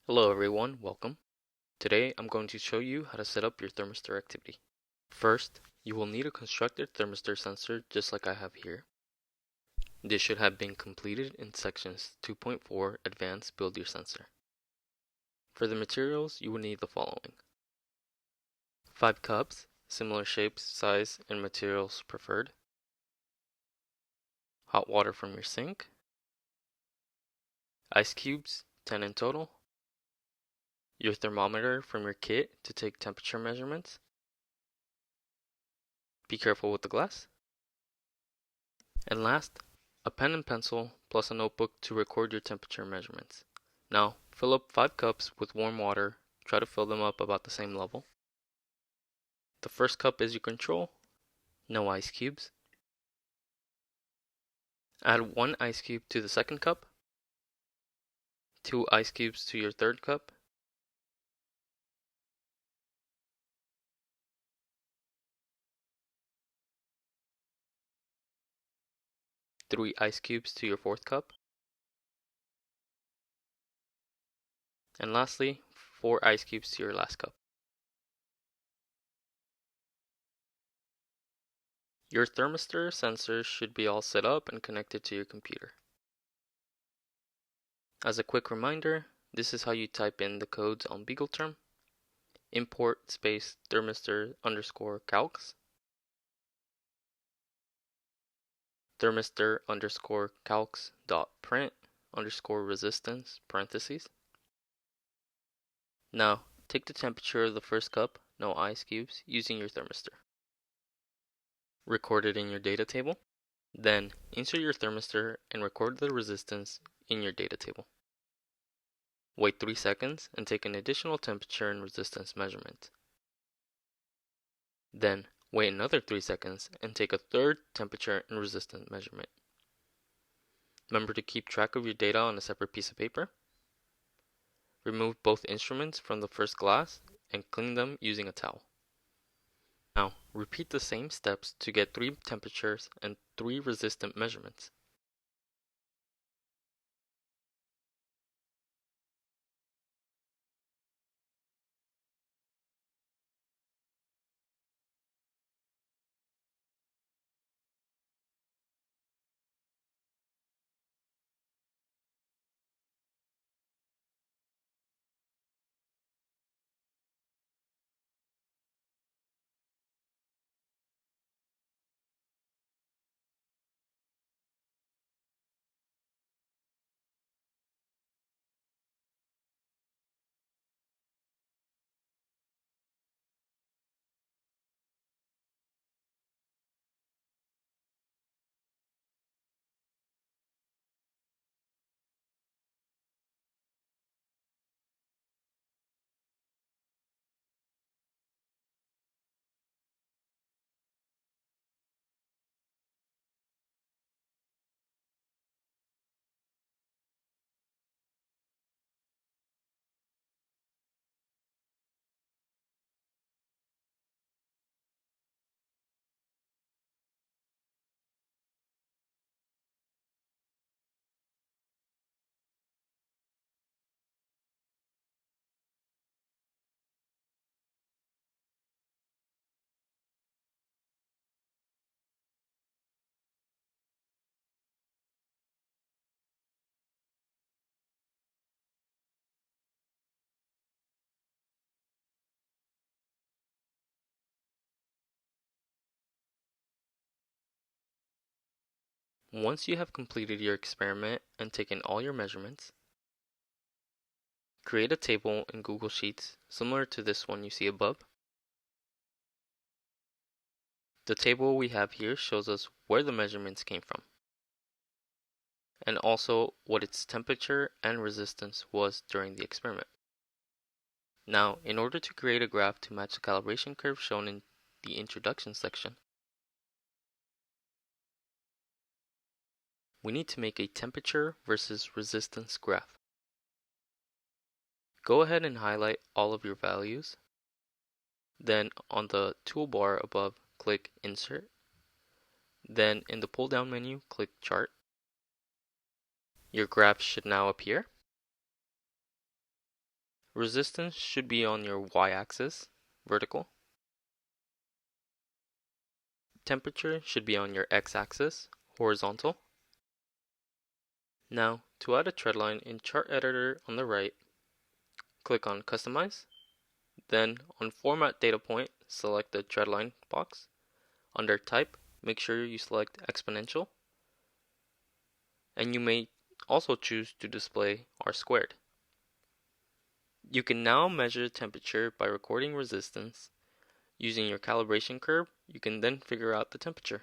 Hello everyone, welcome. Today I'm going to show you how to set up your thermistor activity. First, you will need a constructed thermistor sensor just like I have here. This should have been completed in sections 2.4 Advanced Build Your Sensor. For the materials, you will need the following. 5 cups, similar shapes, size, and materials preferred. Hot water from your sink. Ice cubes, 10 in total. Your thermometer from your kit to take temperature measurements. Be careful with the glass. And last, a pen and pencil plus a notebook to record your temperature measurements. Now, fill up 5 cups with warm water. Try to fill them up about the same level. The first cup is your control. No ice cubes. Add 1 ice cube to the second cup. 2 ice cubes to your third cup. 3 ice cubes to your fourth cup. And lastly, 4 ice cubes to your last cup. Your thermistor sensors should be all set up and connected to your computer. As a quick reminder, this is how you type in the codes on BeagleTerm. Import space thermistor underscore calcs. Thermistor underscore calcs dot print underscore resistance parentheses. Now, take the temperature of the first cup, no ice cubes, using your thermistor. Record it in your data table. Then, insert your thermistor and record the resistance in your data table. Wait 3 seconds and take an additional temperature and resistance measurement. Then, wait another 3 seconds and take a third temperature and resistance measurement. Remember to keep track of your data on a separate piece of paper. Remove both instruments from the first glass and clean them using a towel. Now, repeat the same steps to get 3 temperatures and 3 resistant measurements. Once you have completed your experiment and taken all your measurements, create a table in Google Sheets similar to this one you see above. The table we have here shows us where the measurements came from, and also what its temperature and resistance was during the experiment. Now, in order to create a graph to match the calibration curve shown in the introduction section, we need to make a temperature versus resistance graph. Go ahead and highlight all of your values. Then on the toolbar above, click Insert. Then in the pull-down menu, click Chart. Your graph should now appear. Resistance should be on your y-axis, vertical. Temperature should be on your x-axis, horizontal. Now, to add a tread line in Chart Editor on the right, click on Customize. Then, on Format Data Point, select the tread line box. Under Type, make sure you select Exponential. And you may also choose to display R squared. You can now measure temperature by recording resistance. Using your calibration curve, you can then figure out the temperature.